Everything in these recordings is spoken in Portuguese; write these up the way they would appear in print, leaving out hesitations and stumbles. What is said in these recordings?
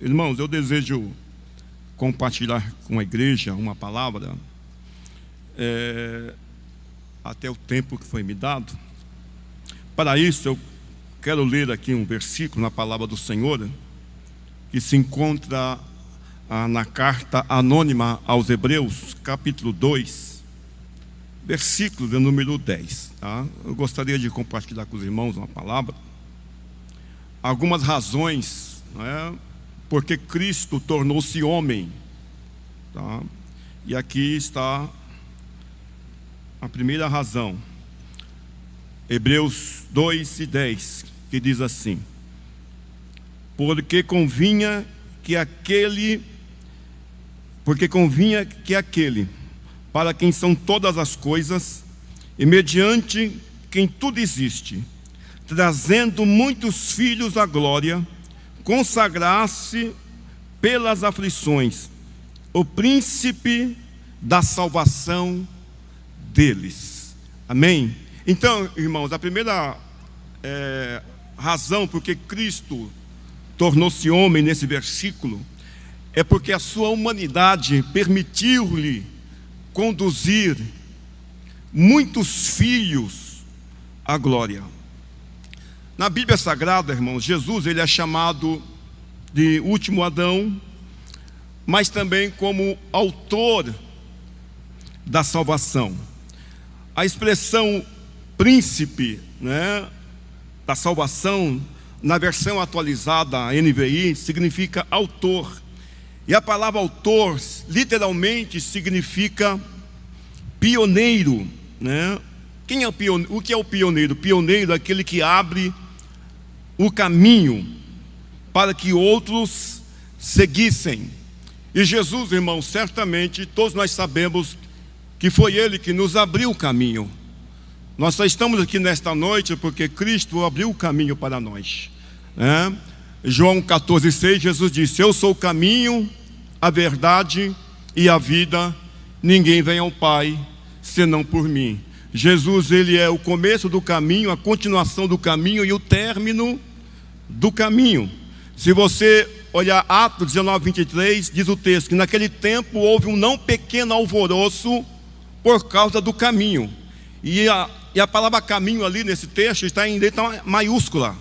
Irmãos, eu desejo compartilhar com a igreja uma palavra, até o tempo que foi me dado. Para isso, eu quero ler aqui um versículo na palavra do Senhor, que se encontra na carta anônima aos Hebreus, capítulo 2, versículo de número 10. Tá? Eu gostaria de compartilhar com os irmãos uma palavra, algumas razões, porque Cristo tornou-se homem. Tá? E aqui está a primeira razão, Hebreus 2 e 10, que diz assim: porque convinha que aquele, para quem são todas as coisas, e mediante quem tudo existe, trazendo muitos filhos à glória, consagrasse pelas aflições o príncipe da salvação deles. Amém? Então, irmãos, a primeira razão porque Cristo tornou-se homem nesse versículo é porque a sua humanidade permitiu-lhe conduzir muitos filhos à glória. Na Bíblia Sagrada, irmãos, Jesus ele é chamado de último Adão, mas também como autor da salvação. A expressão príncipe, da salvação, na versão atualizada, a NVI, significa autor. E a palavra autor, literalmente, significa pioneiro. Quem é o pioneiro? O que é o pioneiro? O pioneiro é aquele que abre o caminho para que outros seguissem. E Jesus, irmãos, certamente, todos nós sabemos que foi Ele que nos abriu o caminho. Nós só estamos aqui nesta noite porque Cristo abriu o caminho para nós. João 14,6, Jesus disse: eu sou o caminho, a verdade e a vida, ninguém vem ao Pai senão por mim. Jesus, ele é o começo do caminho, a continuação do caminho e o término do caminho. Se você olhar Atos 19:23, diz o texto que naquele tempo houve um não pequeno alvoroço por causa do caminho. E a palavra caminho ali nesse texto está em letra maiúscula,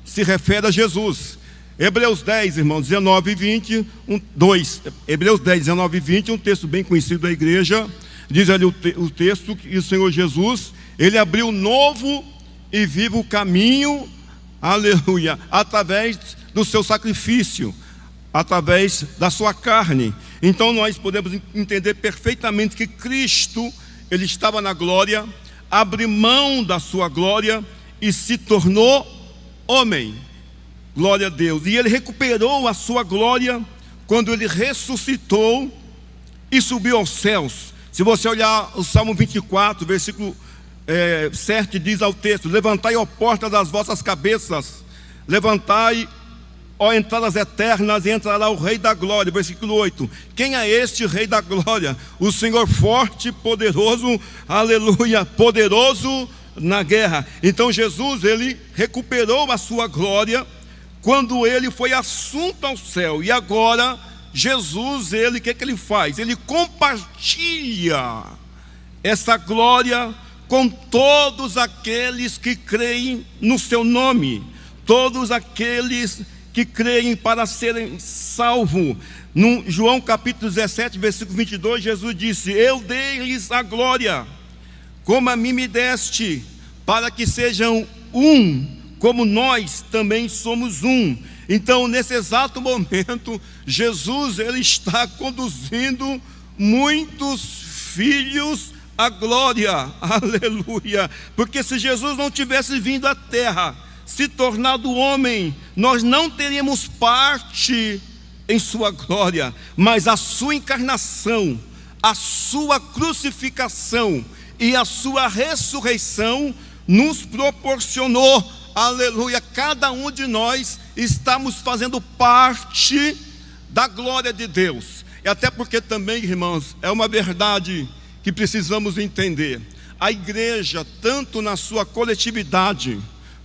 se refere a Jesus. Hebreus 10, irmãos, 19 e 20, 2. Hebreus 10, 19 e 20, um texto bem conhecido da igreja. Diz ali o texto que o Senhor Jesus, ele abriu novo e vivo caminho, aleluia, através do seu sacrifício, através da sua carne. Então nós podemos entender perfeitamente que Cristo, ele estava na glória, abriu mão da sua glória e se tornou homem. Glória a Deus. E ele recuperou a sua glória quando ele ressuscitou e subiu aos céus. Se você olhar o Salmo 24, versículo 7, diz ao texto: levantai, ó porta das vossas cabeças, levantai, ó entradas eternas, e entrará o Rei da Glória. Versículo 8: quem é este Rei da Glória? O Senhor forte, poderoso, aleluia, poderoso na guerra. Então Jesus, ele recuperou a sua glória quando ele foi assunto ao céu. E agora Jesus, ele, o que ele faz? Ele compartilha essa glória com todos aqueles que creem no seu nome, todos aqueles que creem para serem salvos. No João capítulo 17, versículo 22, Jesus disse: eu dei-lhes a glória, como a mim me deste, para que sejam um, como nós também somos um. Então, nesse exato momento, Jesus, ele está conduzindo muitos filhos à glória, aleluia. Porque se Jesus não tivesse vindo à terra, se tornado homem, nós não teríamos parte em sua glória. Mas a sua encarnação, a sua crucificação e a sua ressurreição nos proporcionou, aleluia, cada um de nós estamos fazendo parte da glória de Deus. E até porque também, irmãos, é uma verdade que precisamos entender. A igreja, tanto na sua coletividade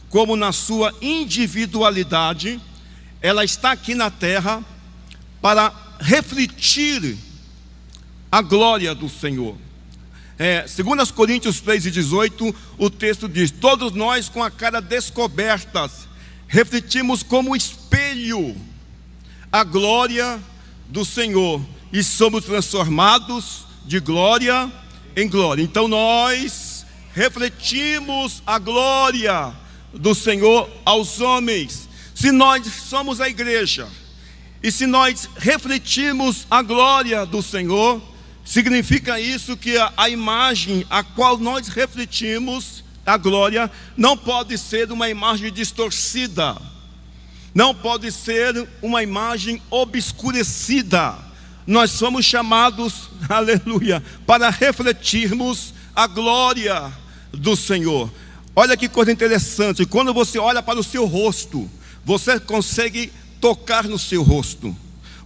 como na sua individualidade, ela está aqui na terra para refletir a glória do Senhor. Segundo as Coríntios 3:18, o texto diz: todos nós com a cara descobertas, refletimos como espelho a glória do Senhor, e somos transformados de glória em glória. Então nós refletimos a glória do Senhor aos homens. Se nós somos a igreja, e se nós refletimos a glória do Senhor, significa isso que a imagem a qual nós refletimos a glória não pode ser uma imagem distorcida, não pode ser uma imagem obscurecida. Nós somos chamados, aleluia, para refletirmos a glória do Senhor. Olha que coisa interessante, quando você olha para o seu rosto, você consegue tocar no seu rosto,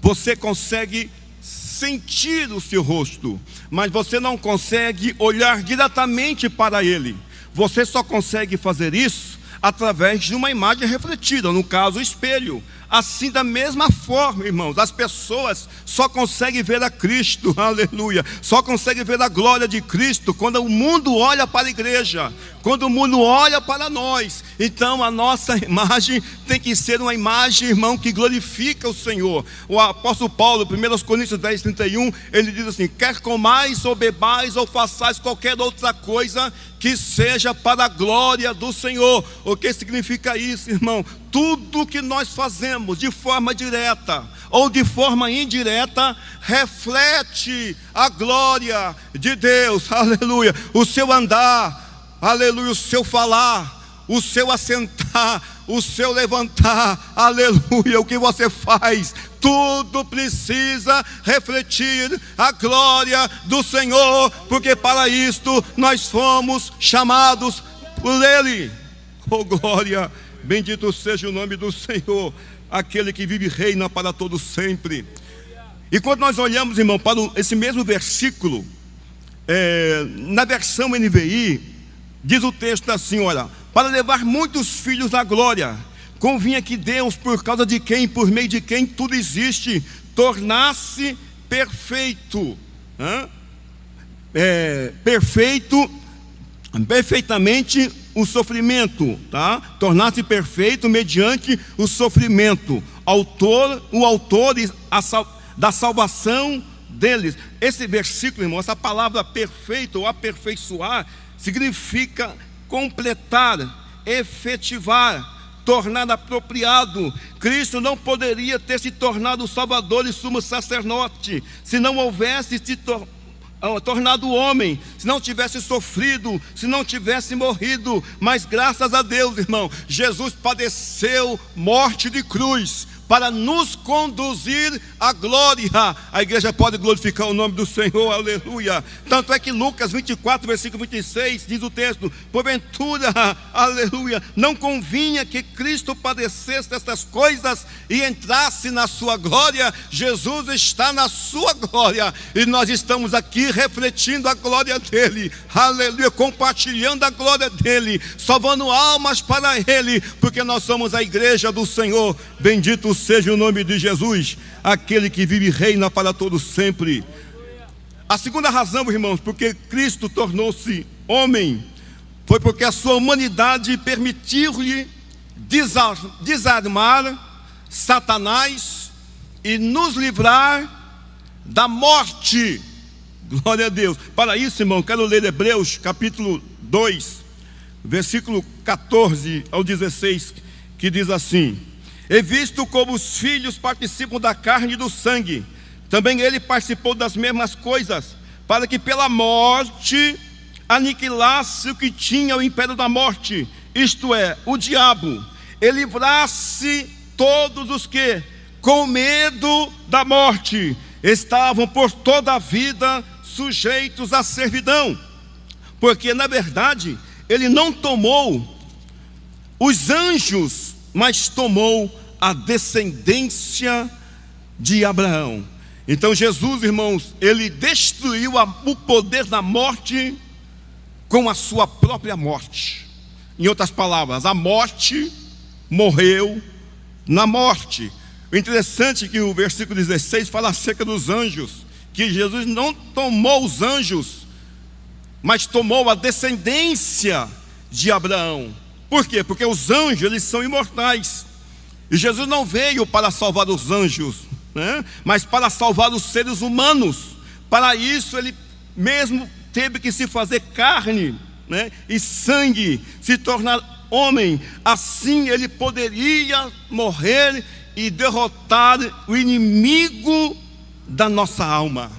você consegue sentir o seu rosto, mas você não consegue olhar diretamente para ele. Você só consegue fazer isso através de uma imagem refletida, no caso o espelho. Assim, da mesma forma, irmãos, as pessoas só conseguem ver a Cristo, aleluia, só conseguem ver a glória de Cristo quando o mundo olha para a igreja, quando o mundo olha para nós. Então a nossa imagem tem que ser uma imagem, irmão, que glorifica o Senhor. O apóstolo Paulo, 1 Coríntios 10:31, ele diz assim: quer comais ou bebais ou façais qualquer outra coisa, que seja para a glória do Senhor. O que significa isso, irmão? Tudo que nós fazemos de forma direta ou de forma indireta reflete a glória de Deus, aleluia. O seu andar, aleluia, o seu falar, o seu assentar, o seu levantar, aleluia, o que você faz, tudo precisa refletir a glória do Senhor, porque para isto nós fomos chamados por Ele. Oh glória, bendito seja o nome do Senhor, aquele que vive e reina para todo sempre. E quando nós olhamos, irmão, para esse mesmo versículo, na versão NVI, diz o texto assim, olha: para levar muitos filhos à glória, convinha que Deus, por causa de quem, por meio de quem tudo existe, tornasse perfeito, perfeitamente o sofrimento, tá? Tornasse perfeito mediante o sofrimento, o autor da salvação deles. Esse versículo, irmão, essa palavra perfeito ou aperfeiçoar, significa completar, efetivar, tornar apropriado. Cristo não poderia ter se tornado o Salvador e sumo sacerdote se não houvesse se tornado homem, se não tivesse sofrido, se não tivesse morrido. Mas graças a Deus, irmão, Jesus padeceu morte de cruz para nos conduzir à glória. A igreja pode glorificar o nome do Senhor, aleluia. Tanto é que Lucas 24, versículo 26, diz o texto: porventura, aleluia, não convinha que Cristo padecesse estas coisas e entrasse na sua glória. Jesus está na sua glória e nós estamos aqui refletindo a glória dele, aleluia, compartilhando a glória dele, salvando almas para ele, porque nós somos a igreja do Senhor. Bendito seja o nome de Jesus, aquele que vive e reina para todo sempre. A segunda razão, irmãos, porque Cristo tornou-se homem, foi porque a sua humanidade permitiu-lhe desarmar Satanás e nos livrar da morte. Glória a Deus. Para isso, irmão, quero ler Hebreus capítulo 2, versículo 14 ao 16, que diz assim: e visto como os filhos participam da carne e do sangue, também ele participou das mesmas coisas, para que pela morte aniquilasse o que tinha o império da morte, isto é, o diabo, e livrasse todos os que, com medo da morte, estavam por toda a vida sujeitos à servidão. Porque na verdade ele não tomou os anjos, mas tomou a descendência de Abraão. Então Jesus, irmãos, ele destruiu o poder da morte com a sua própria morte. Em outras palavras, a morte morreu na morte. O interessante é que o versículo 16 fala acerca dos anjos, que Jesus não tomou os anjos, mas tomou a descendência de Abraão. Por quê? Porque os anjos, eles são imortais. E Jesus não veio para salvar os anjos, né? Mas para salvar os seres humanos. Para isso ele mesmo teve que se fazer carne, né? E sangue, se tornar homem. Assim ele poderia morrer e derrotar o inimigo da nossa alma,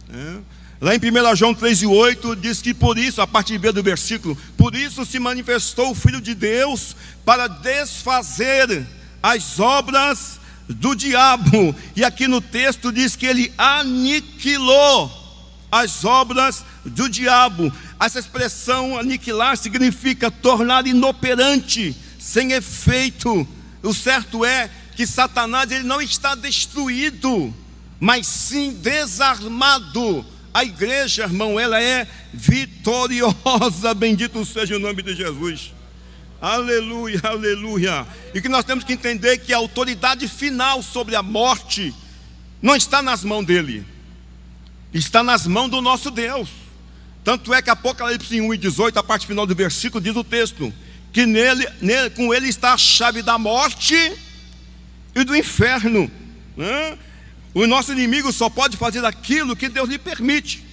né? Lá em 1 João 3,8 diz que por isso, a parte B do versículo, por isso se manifestou o Filho de Deus para desfazer as obras do diabo. E aqui no texto diz que ele aniquilou as obras do diabo. Essa expressão aniquilar significa tornar inoperante, sem efeito. O certo é que Satanás ele não está destruído, mas sim desarmado. A igreja, irmão, ela é vitoriosa, bendito seja o nome de Jesus. Aleluia, aleluia. E que nós temos que entender que a autoridade final sobre a morte não está nas mãos dele, está nas mãos do nosso Deus. Tanto é que Apocalipse 1:18, a parte final do versículo, diz o texto que com ele está a chave da morte e do inferno, né? O nosso inimigo só pode fazer aquilo que Deus lhe permite.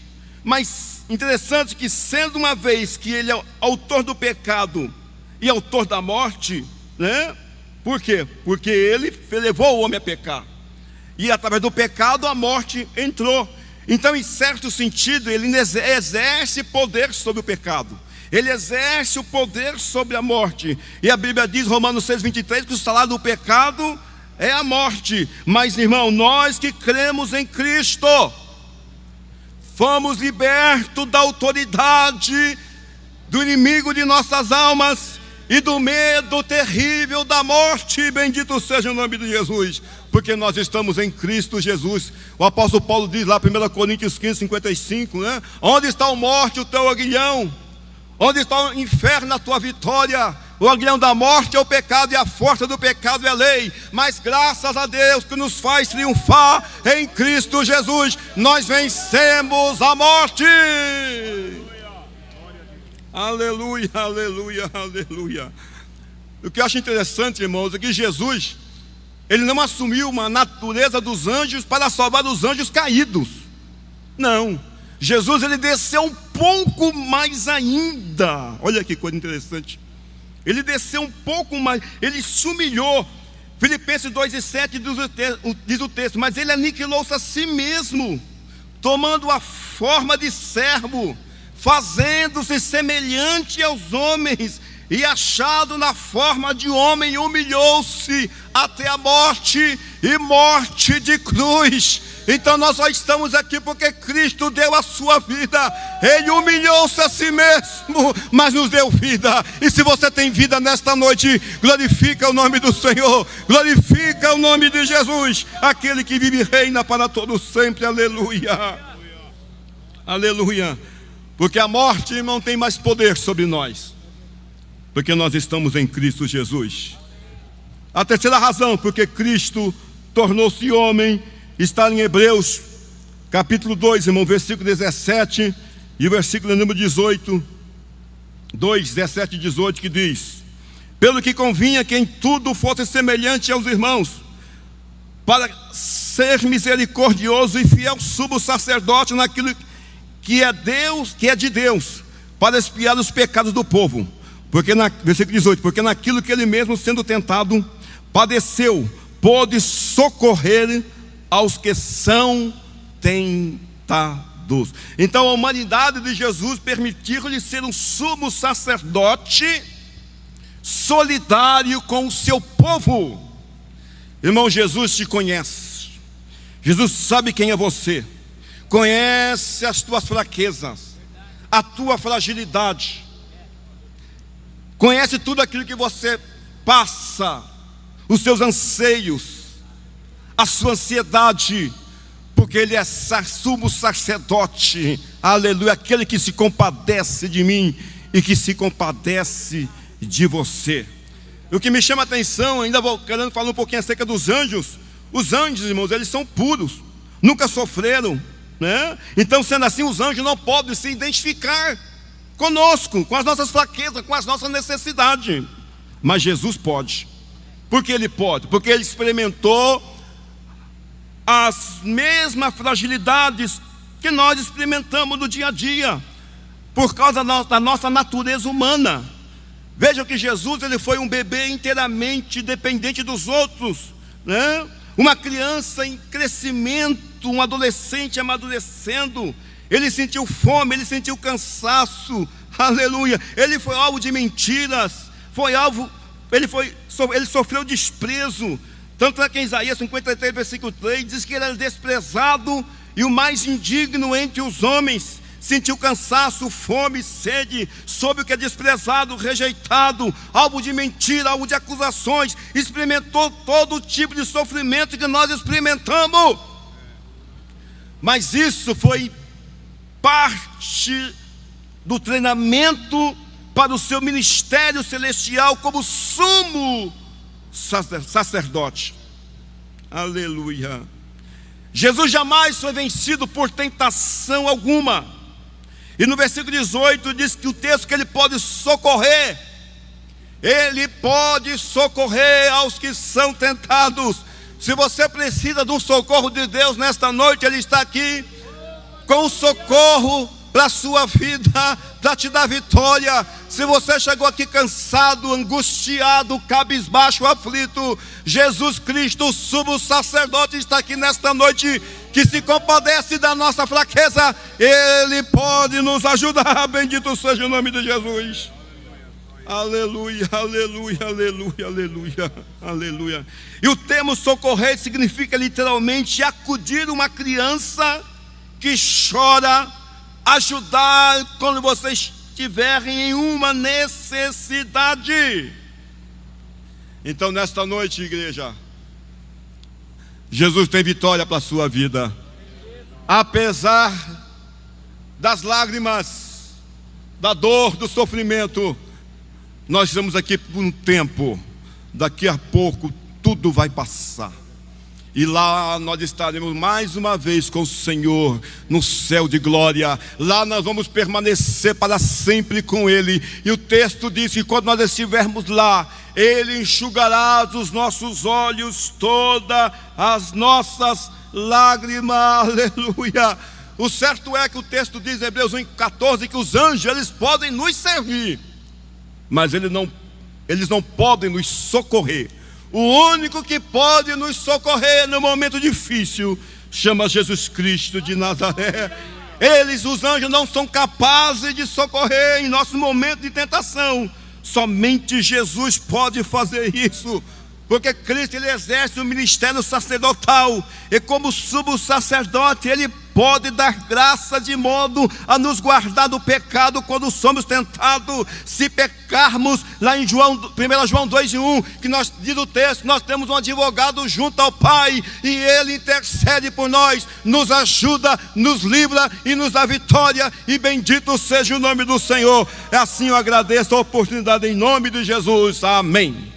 Mas interessante que, sendo uma vez que ele é autor do pecado e autor da morte, né? Por quê? Porque ele levou o homem a pecar, e através do pecado a morte entrou. Então, em certo sentido, ele exerce poder sobre o pecado, ele exerce o poder sobre a morte. E a Bíblia diz, Romanos 6:23, que o salário do pecado é a morte. Mas, irmão, nós que cremos em Cristo fomos libertos da autoridade do inimigo de nossas almas e do medo terrível da morte. Bendito seja o nome de Jesus, porque nós estamos em Cristo Jesus. O apóstolo Paulo diz lá, 1 Coríntios 15:55, né? Onde está a morte, o teu aguilhão? Onde está o inferno, a tua vitória? O aguilhão da morte é o pecado, e a força do pecado é a lei. Mas graças a Deus que nos faz triunfar em Cristo Jesus, nós vencemos a morte. Aleluia, aleluia, aleluia. O que eu acho interessante, irmãos, é que Jesus, ele não assumiu uma natureza dos anjos para salvar os anjos caídos. Não. Jesus, ele desceu um pouco mais ainda. Olha que coisa interessante. Ele desceu um pouco mais, ele se humilhou. Filipenses 2:7 diz o texto, mas ele aniquilou-se a si mesmo, tomando a forma de servo, fazendo-se semelhante aos homens, e achado na forma de homem, humilhou-se até a morte, e morte de cruz. Então nós só estamos aqui porque Cristo deu a sua vida. Ele humilhou-se a si mesmo, mas nos deu vida. E se você tem vida nesta noite, glorifica o nome do Senhor, glorifica o nome de Jesus, aquele que vive e reina para todo sempre. Aleluia, aleluia. Porque a morte, não tem mais poder sobre nós, porque nós estamos em Cristo Jesus. A terceira razão, porque Cristo tornou-se homem, está em Hebreus, capítulo 2, irmão, versículo 17 e o versículo número 18, 2, 17 e 18, que diz: pelo que convinha que em tudo fosse semelhante aos irmãos, para ser misericordioso e fiel sumo sacerdote naquilo que é Deus, que é de Deus, para expiar os pecados do povo. Versículo 18, porque naquilo que ele mesmo, sendo tentado, padeceu, pôde socorrer aos que são tentados. Então a humanidade de Jesus permitiu-lhe ser um sumo sacerdote solidário com o seu povo. Irmão, Jesus te conhece, Jesus sabe quem é você, conhece as tuas fraquezas, a tua fragilidade, conhece tudo aquilo que você passa, os seus anseios, a sua ansiedade, porque Ele é sumo sacerdote, aleluia, aquele que se compadece de mim e que se compadece de você. E o que me chama a atenção, ainda vou querendo falar um pouquinho acerca dos anjos. Os anjos, irmãos, eles são puros, nunca sofreram, né? Então, sendo assim, os anjos não podem se identificar conosco, com as nossas fraquezas, com as nossas necessidades. Mas Jesus pode. Por que ele pode? Porque ele experimentou as mesmas fragilidades que nós experimentamos no dia a dia, por causa da nossa natureza humana. Vejam que Jesus, ele foi um bebê inteiramente dependente dos outros, né? Uma criança em crescimento, um adolescente amadurecendo. Ele sentiu fome, ele sentiu cansaço, aleluia. Ele foi alvo de mentiras, ele sofreu desprezo. Tanto é que em Isaías 53, versículo 3, diz que ele era desprezado e o mais indigno entre os homens. Sentiu cansaço, fome, sede, soube o que é desprezado, rejeitado, alvo de mentira, alvo de acusações. Experimentou todo tipo de sofrimento que nós experimentamos. Mas isso foi parte do treinamento para o seu ministério celestial como sumo sacerdote. Aleluia. Jesus jamais foi vencido por tentação alguma. E no versículo 18 diz que o texto que ele pode socorrer aos que são tentados. Se você precisa de um socorro de Deus nesta noite, ele está aqui com o socorro para a sua vida, para te dar vitória. Se você chegou aqui cansado, angustiado, cabisbaixo, aflito, Jesus Cristo, o sumo sacerdote, está aqui nesta noite, que se compadece da nossa fraqueza. Ele pode nos ajudar. Bendito seja o nome de Jesus. Aleluia, aleluia, aleluia, aleluia, aleluia. E o termo socorrer significa literalmente acudir uma criança que chora, ajudar quando vocês estiverem em uma necessidade. Então, nesta noite, igreja, Jesus tem vitória para a sua vida. Apesar das lágrimas, da dor, do sofrimento, nós estamos aqui por um tempo. Daqui a pouco tudo vai passar. E lá nós estaremos mais uma vez com o Senhor no céu de glória. Lá nós vamos permanecer para sempre com Ele. E o texto diz que quando nós estivermos lá, Ele enxugará dos nossos olhos todas as nossas lágrimas. Aleluia. O certo é que o texto diz em Hebreus 1,14 que os anjos, eles podem nos servir, mas eles não podem nos socorrer. O único que pode nos socorrer no momento difícil chama Jesus Cristo de Nazaré. Os anjos, não são capazes de socorrer em nosso momento de tentação. Somente Jesus pode fazer isso, porque Cristo, ele exerce o ministério sacerdotal, e como sumo sacerdote, ele pode dar graça de modo a nos guardar do pecado quando somos tentados. Se pecarmos, lá em 1 João 2,1, que nós diz o texto, nós temos um advogado junto ao Pai, e ele intercede por nós, nos ajuda, nos livra e nos dá vitória, e bendito seja o nome do Senhor. Assim eu agradeço a oportunidade em nome de Jesus, amém.